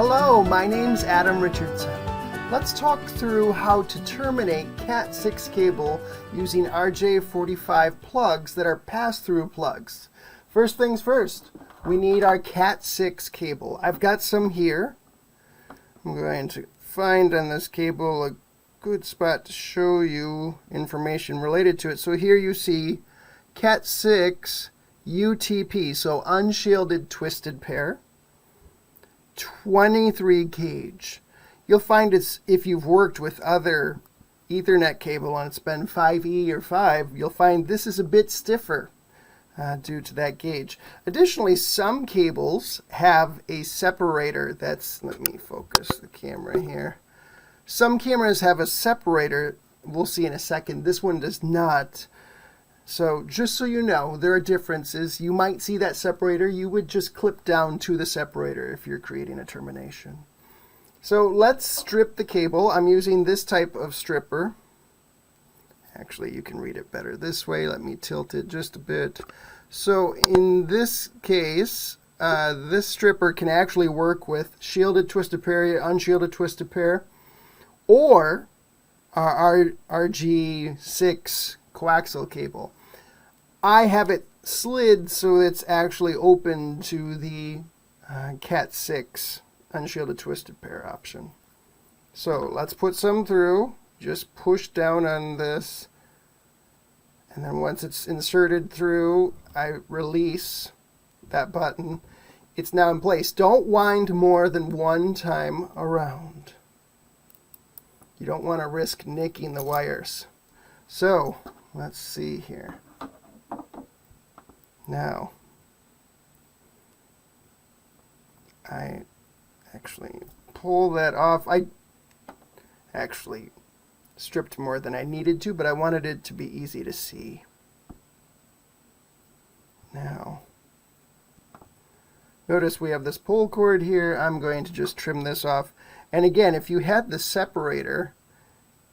Hello, my name's Adam Richardson. Let's talk through how to terminate CAT6 cable using RJ45 plugs that are pass-through plugs. First things first, we need our CAT6 cable. I've got some here. I'm going to find on this cable a good spot to show you information related to it. So here you see CAT6 UTP, so unshielded twisted pair. 23 gauge. You'll find it's, if you've worked with other Ethernet cable and it's been 5E or 5, you'll find this is a bit stiffer due to that gauge. Additionally, some cables have a separator that's, let me focus the camera here. Some cameras have a separator, we'll see in a second. This one does not. So just so you know, there are differences. You might see that separator. You would just clip down to the separator if you're creating a termination. So let's strip the cable. I'm using this type of stripper. Actually, you can read it better this way. Let me tilt it just a bit. So in this case, this stripper can actually work with shielded twisted pair, unshielded twisted pair, or our RG6 coaxial cable. I have it slid so it's actually open to the CAT6 unshielded twisted pair option. So let's put some through. Just push down on this, and then once it's inserted through, I release that button. It's now in place. Don't wind more than one time around. You don't want to risk nicking the wires. So let's see here. Now, I actually pull that off. I actually stripped more than I needed to, but I wanted it to be easy to see. Now, notice we have this pull cord here. I'm going to just trim this off. And again, if you had the separator,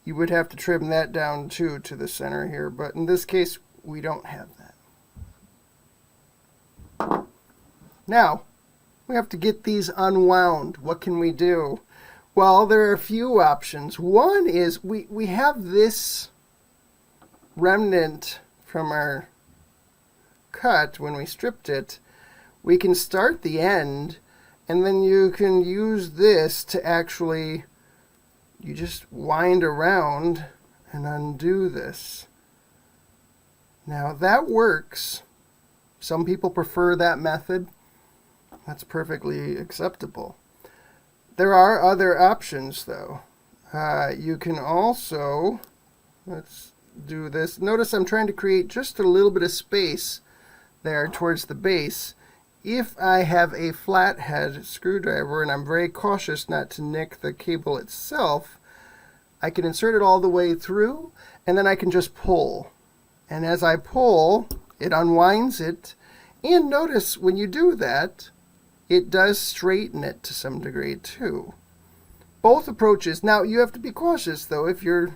you would have to trim that down too to the center here, but in this case, we don't have that. Now, we have to get these unwound. What can we do? Well, there are a few options. One is we have this remnant from our cut when we stripped it. We can start the end, and then you can use this to actually, you just wind around and undo this. Now that works. Some people prefer that method. That's perfectly acceptable. There are other options though. You can also, let's do this. Notice I'm trying to create just a little bit of space there towards the base. If I have a flathead screwdriver and I'm very cautious not to nick the cable itself, I can insert it all the way through, and then I can just pull. And as I pull, it unwinds it. And notice when you do that, it does straighten it to some degree too. Both approaches. Now you have to be cautious though. If you're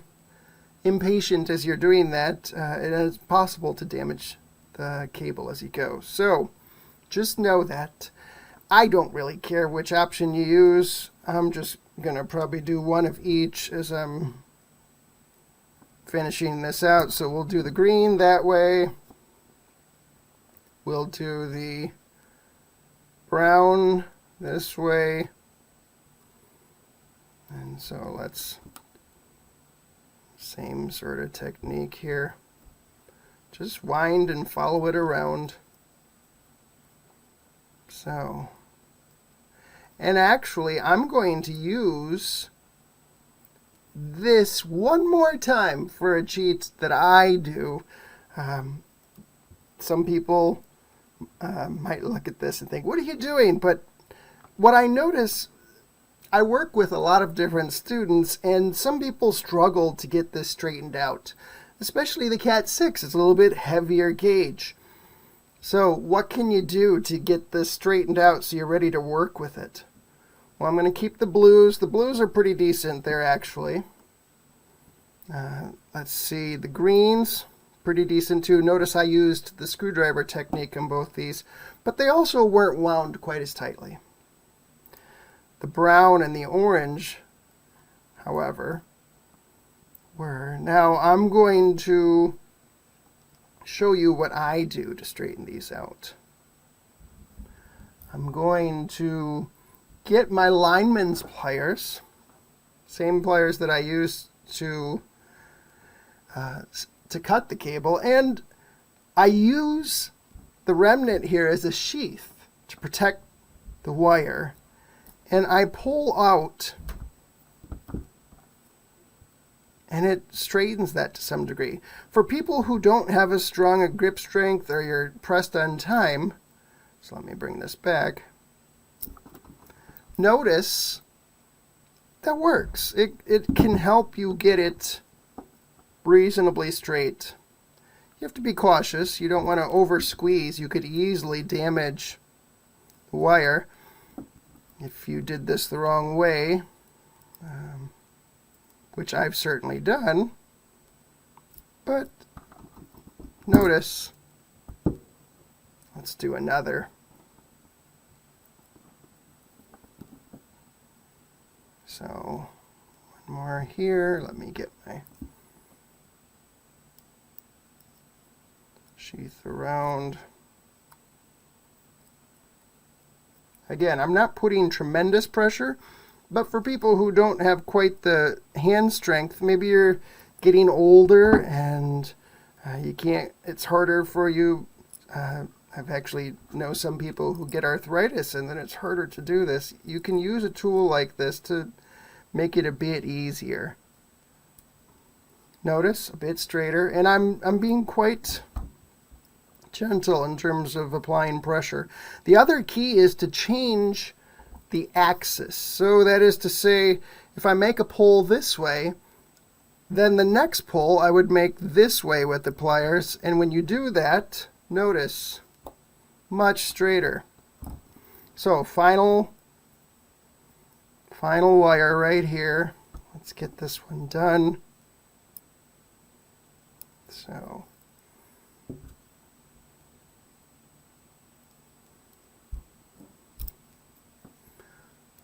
impatient as you're doing that, it is possible to damage the cable as you go. So just know that. I don't really care which option you use. I'm just going to probably do one of each as I'm finishing this out. So we'll do the green that way. We'll do the brown this way. And so let's, same sort of technique here. Just wind and follow it around. So, and actually I'm going to use this one more time for a cheat that I do. Some people might look at this and think, what are you doing? But what I notice, I work with a lot of different students, and some people struggle to get this straightened out, especially the CAT6. It's a little bit heavier gauge. So what can you do to get this straightened out so you're ready to work with it? Well, I'm going to keep the blues. The blues are pretty decent there, actually. Let's see, the greens, pretty decent too. Notice I used the screwdriver technique on both these, but they also weren't wound quite as tightly. The brown and the orange, however, were. Now I'm going to show you what I do to straighten these out. I'm going to get my lineman's pliers, same pliers that I use to cut the cable, and I use the remnant here as a sheath to protect the wire, and I pull out, and it straightens that to some degree. For people who don't have as strong a grip strength or you're pressed on time, so let me bring this back. Notice that works. It can help you get it reasonably straight. You have to be cautious. You don't want to over squeeze. You could easily damage the wire if you did this the wrong way, which I've certainly done. But notice, let's do another. So one more here. Let me get my sheath around. Again, I'm not putting tremendous pressure, but for people who don't have quite the hand strength, maybe you're getting older and you can't, it's harder for you. I've actually know some people who get arthritis and then it's harder to do this. You can use a tool like this to make it a bit easier. Notice, a bit straighter, and I'm being quite gentle in terms of applying pressure. The other key is to change the axis. So that is to say, if I make a pull this way, then the next pull I would make this way with the pliers, and when you do that, notice, much straighter. So final wire right here. Let's get this one done. So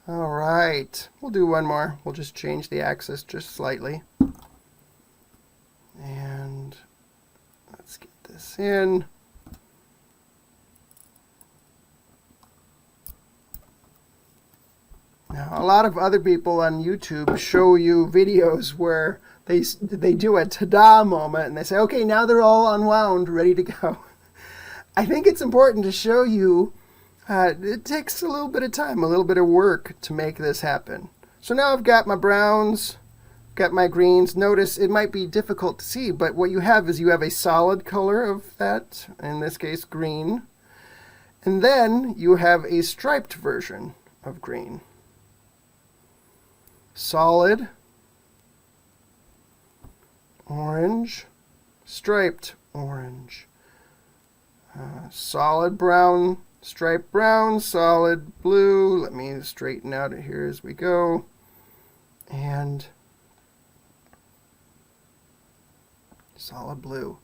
all right, we'll do one more. We'll just change the axis just slightly. And let's get this in. Now, a lot of other people on YouTube show you videos where they do a ta-da moment and they say, okay, now they're all unwound, ready to go. I think it's important to show you it takes a little bit of time, a little bit of work to make this happen. So now I've got my browns, got my greens. Notice it might be difficult to see, but what you have is you have a solid color of that, in this case green, and then you have a striped version of green. Solid, orange, striped orange, solid brown, striped brown, solid blue. Let me straighten out it here as we go. And solid blue.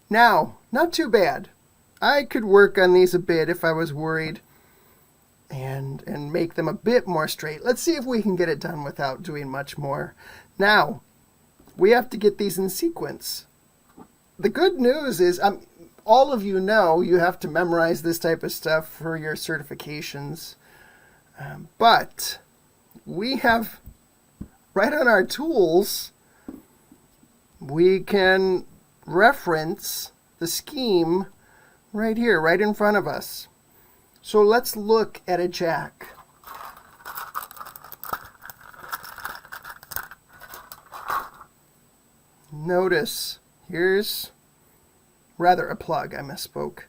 Now, not too bad. I could work on these a bit if I was worried and make them a bit more straight. Let's see if we can get it done without doing much more. Now, we have to get these in sequence. The good news is, all of you know you have to memorize this type of stuff for your certifications. But we have, right on our tools, we can reference the scheme right here, right in front of us. So let's look at a jack. Notice, here's rather a plug, I misspoke.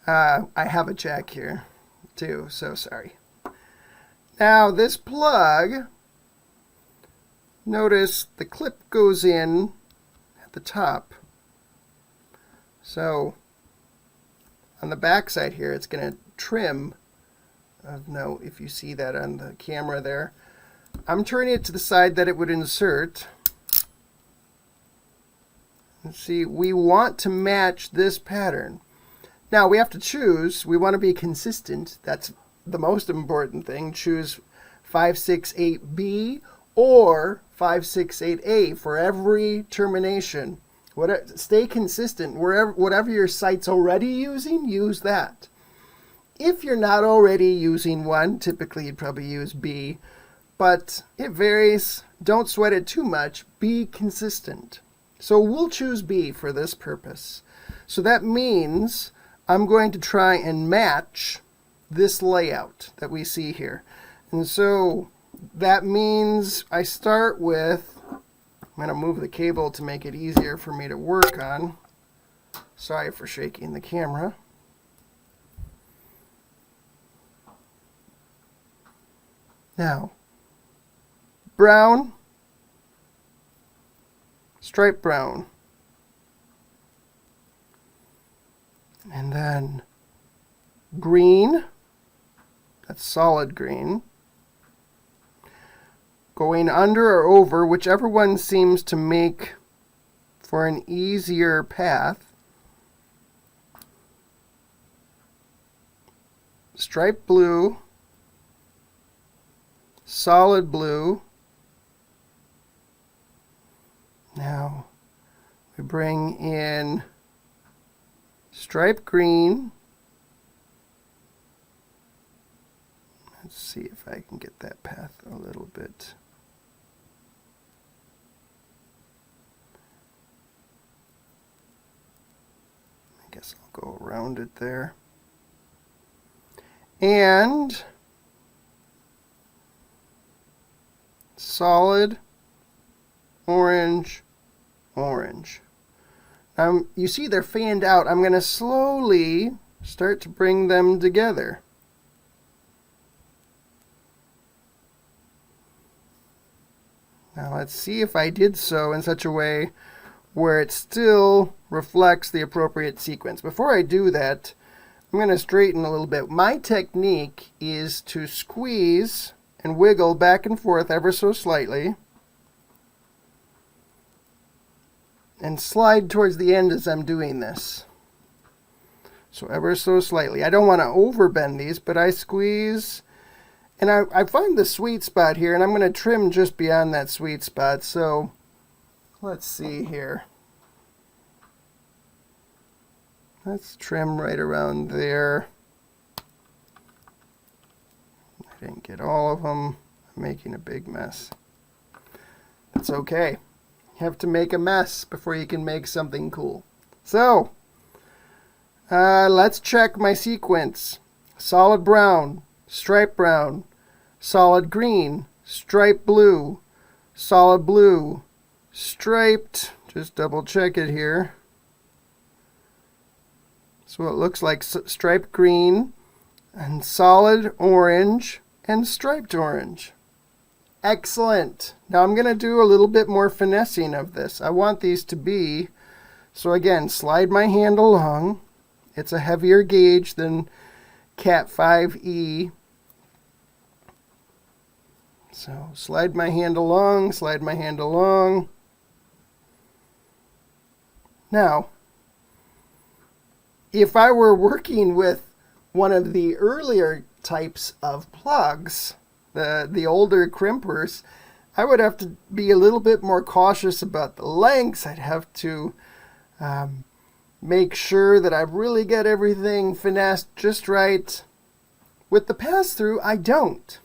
I have a jack here too, so sorry. Now this plug, notice the clip goes in at the top. So on the back side here, it's going to trim. No, if you see that on the camera there. I'm turning it to the side that it would insert. Let's see, we want to match this pattern. Now we have to choose, we want to be consistent. That's the most important thing. Choose 568B or 568A for every termination. Stay consistent. Whatever your site's already using, use that. If you're not already using one, typically you'd probably use B, but it varies. Don't sweat it too much. Be consistent. So we'll choose B for this purpose. So that means I'm going to try and match this layout that we see here. And so that means I start with, I'm going to move the cable to make it easier for me to work on. Sorry for shaking the camera. Now, brown, stripe brown, and then green, that's solid green, going under or over, whichever one seems to make for an easier path, stripe blue, solid blue. Now we bring in stripe green. Let's see if I can get that path a little bit. I guess I'll go around it there. And solid orange, orange. You see they're fanned out. I'm going to slowly start to bring them together. Now let's see if I did so in such a way where it still reflects the appropriate sequence. Before I do that, I'm going to straighten a little bit. My technique is to squeeze and wiggle back and forth ever so slightly and slide towards the end as I'm doing this. So ever so slightly. I don't want to overbend these, but I squeeze, and I find the sweet spot here, and I'm going to trim just beyond that sweet spot. So let's see here. Let's trim right around there. I didn't get all of them. I'm making a big mess. That's okay. You have to make a mess before you can make something cool. So, let's check my sequence. Solid brown, stripe brown, solid green, stripe blue, solid blue, striped, just double check it here. So it looks like striped green and solid orange and striped orange. Excellent. Now I'm going to do a little bit more finessing of this. I want these to be, so again, slide my hand along. It's a heavier gauge than CAT6. So slide my hand along, slide my hand along. Now, if I were working with one of the earlier types of plugs, the older crimpers, I would have to be a little bit more cautious about the lengths. I'd have to make sure that I really get everything finessed just right. With the pass-through, I don't.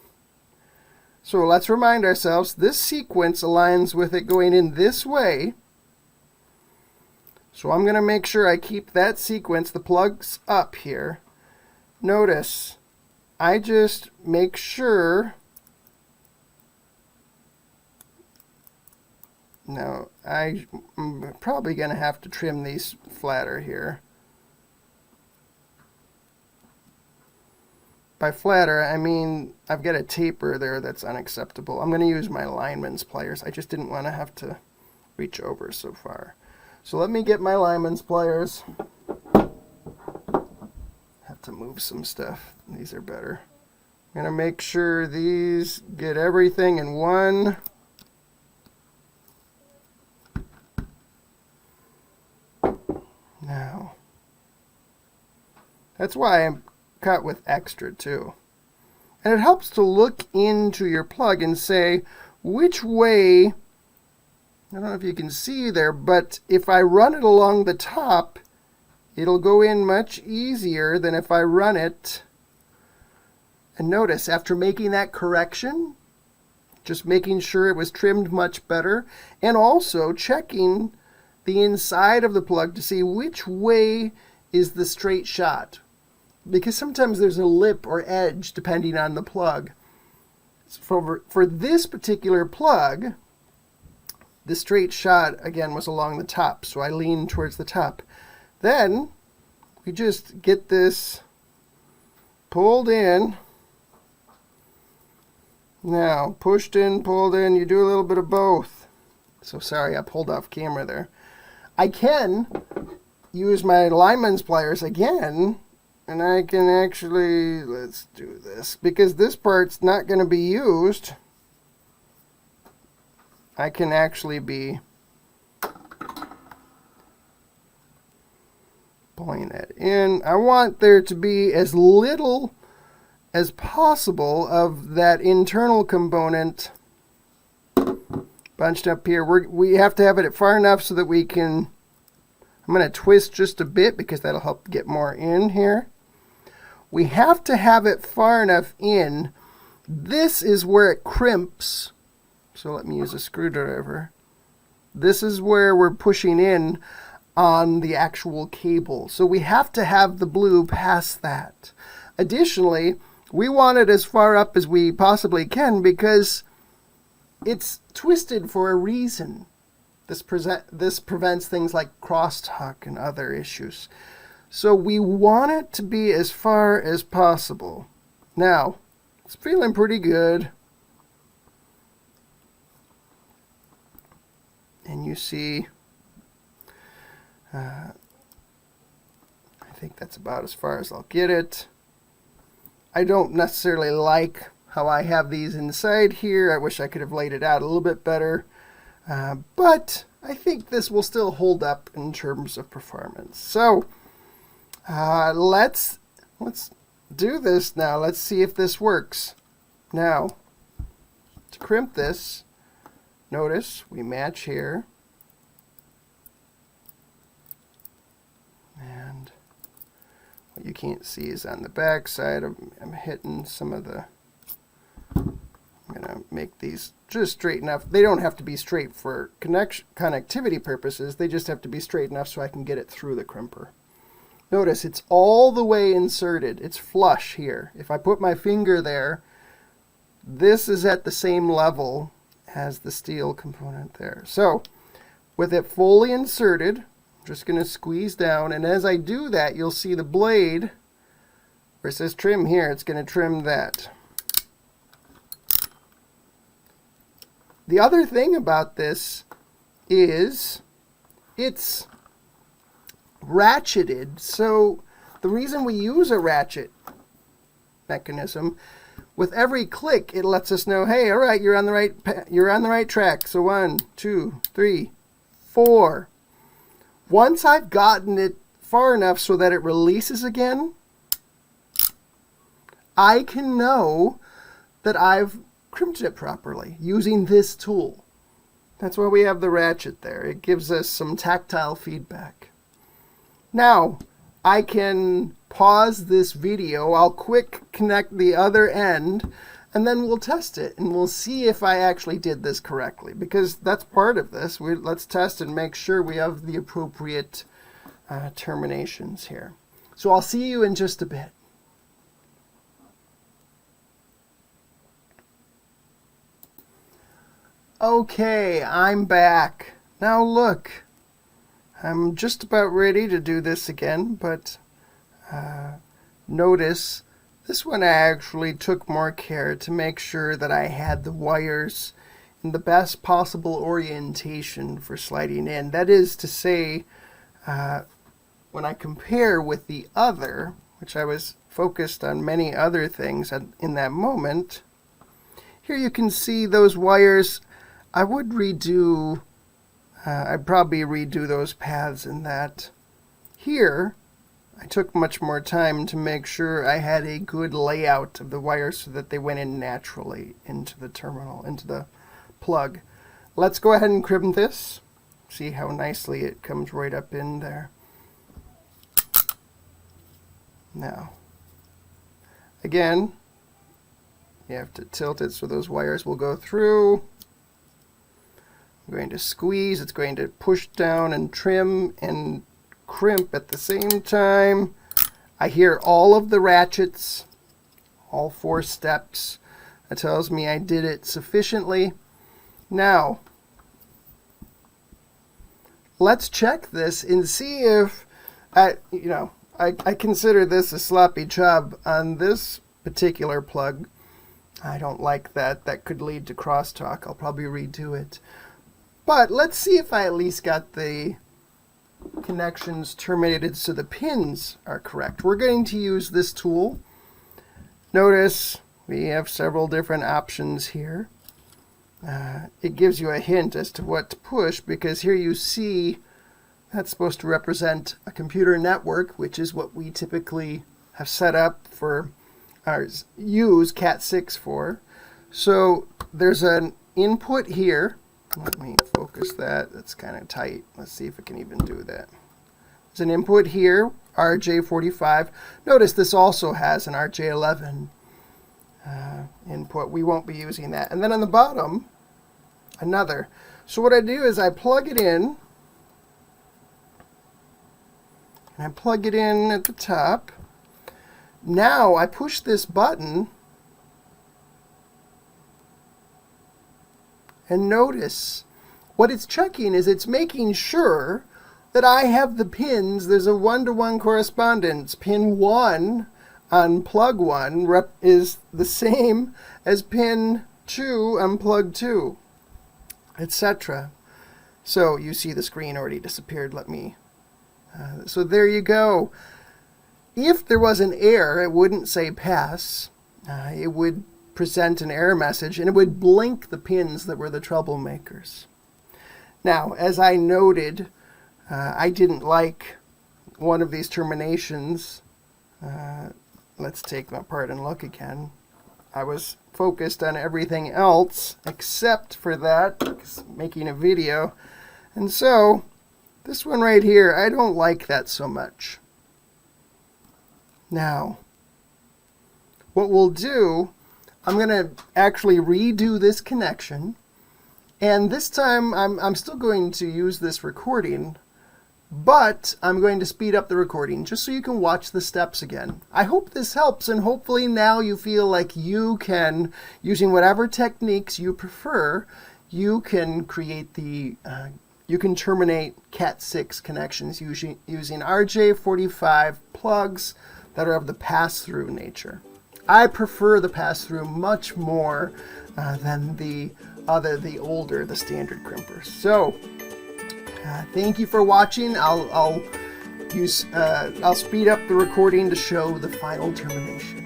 So let's remind ourselves, this sequence aligns with it going in this way. So I'm going to make sure I keep that sequence, the plugs up here. Notice, I just make sure. Now, I'm probably going to have to trim these flatter here. By flatter, I mean I've got a taper there that's unacceptable. I'm going to use my lineman's pliers. I just didn't want to have to reach over so far. So let me get my lineman's pliers. Have to move some stuff. These are better. I'm going to make sure these get everything in one. Now, that's why I'm cut with extra too. And it helps to look into your plug and say, which way, I don't know if you can see there, but if I run it along the top, it'll go in much easier than if I run it. And notice, after making that correction, just making sure it was trimmed much better, and also checking the inside of the plug to see which way is the straight shot. Because sometimes there's a lip or edge depending on the plug. So for this particular plug, the straight shot, again, was along the top, so I leaned towards the top. Then we just get this pulled in. Now, pushed in, pulled in, you do a little bit of both. So sorry, I pulled off camera there. I can use my lineman's pliers again, and I can actually, let's do this, because this part's not going to be used. I can actually be pulling that in. I want there to be as little as possible of that internal component bunched up here. We have to have it far enough so that we can, I'm going to twist just a bit because that'll help get more in here. We have to have it far enough in. This is where it crimps. So let me use a screwdriver. This is where we're pushing in on the actual cable. So we have to have the blue past that. Additionally, we want it as far up as we possibly can because it's twisted for a reason. This prevents things like crosstalk and other issues. So we want it to be as far as possible. Now, it's feeling pretty good. And you see, I think that's about as far as I'll get it. I don't necessarily like how I have these inside here. I wish I could have laid it out a little bit better. But I think this will still hold up in terms of performance. So let's do this now. Let's see if this works. Now, to crimp this, notice we match here. And what you can't see is on the back side, I'm hitting some of the, I'm going to make these just straight enough. They don't have to be straight for connectivity purposes. They just have to be straight enough so I can get it through the crimper. Notice it's all the way inserted. It's flush here. If I put my finger there, this is at the same level as the steel component there. So with it fully inserted, I'm just going to squeeze down, and as I do that, you'll see the blade where it says trim here, it's going to trim that. The other thing about this is it's ratcheted. So the reason we use a ratchet mechanism, with every click it lets us know, hey, all right, you're on the right track. So 1, 2, 3, 4. Once I've gotten it far enough so that it releases again, I can know that I've crimped it properly using this tool. That's why we have the ratchet there. It gives us some tactile feedback. Now, I can pause this video. I'll quick connect the other end, and then we'll test it, and we'll see if I actually did this correctly, because that's part of this. Let's test and make sure we have the appropriate terminations here. So I'll see you in just a bit. Okay, I'm back. Now look, I'm just about ready to do this again, but notice this one I actually took more care to make sure that I had the wires in the best possible orientation for sliding in. That is to say, when I compare with the other, which I was focused on many other things in that moment, here you can see those wires. I would redo, I'd probably redo those paths in that. Here, I took much more time to make sure I had a good layout of the wires so that they went in naturally into the terminal, into the plug. Let's go ahead and crimp this. See how nicely it comes right up in there. Now, again, you have to tilt it so those wires will go through. I'm going to squeeze, it's going to push down and trim and crimp at the same time. I hear all of the ratchets, all 4 steps. That tells me I did it sufficiently. Now, let's check this and see if, I consider this a sloppy job on this particular plug. I don't like that. That could lead to crosstalk. I'll probably redo it. But let's see if I at least got the connections terminated so the pins are correct. We're going to use this tool. Notice we have several different options here. It gives you a hint as to what to push, because here you see that's supposed to represent a computer network, which is what we typically have set up for use CAT6 for. So there's an input here. Let me focus that. That's kind of tight. Let's see if it can even do that. There's an input here, RJ45. Notice this also has an RJ11 input. We won't be using that. And then on the bottom, another. So what I do is I plug it in. And I plug it in at the top. Now I push this button. And notice what it's checking is it's making sure that I have the pins. There's a 1-to-1 correspondence. Pin 1 on plug 1 is the same as pin 2 on plug 2, etc. So you see the screen already disappeared. Let me. So there you go. If there was an error, it wouldn't say pass. It would present an error message, and it would blink the pins that were the troublemakers. Now, as I noted, I didn't like one of these terminations. Let's take them apart and look again. I was focused on everything else except for that, making a video. And so, this one right here, I don't like that so much. Now, what we'll do, I'm going to actually redo this connection, and this time I'm still going to use this recording, but I'm going to speed up the recording just so you can watch the steps again. I hope this helps, and hopefully now you feel like you can, using whatever techniques you prefer, you can create you can terminate CAT6 connections using RJ45 plugs that are of the pass-through nature. I prefer the pass-through much more than the older, the standard crimpers. So, thank you for watching. I'll speed up the recording to show the final termination.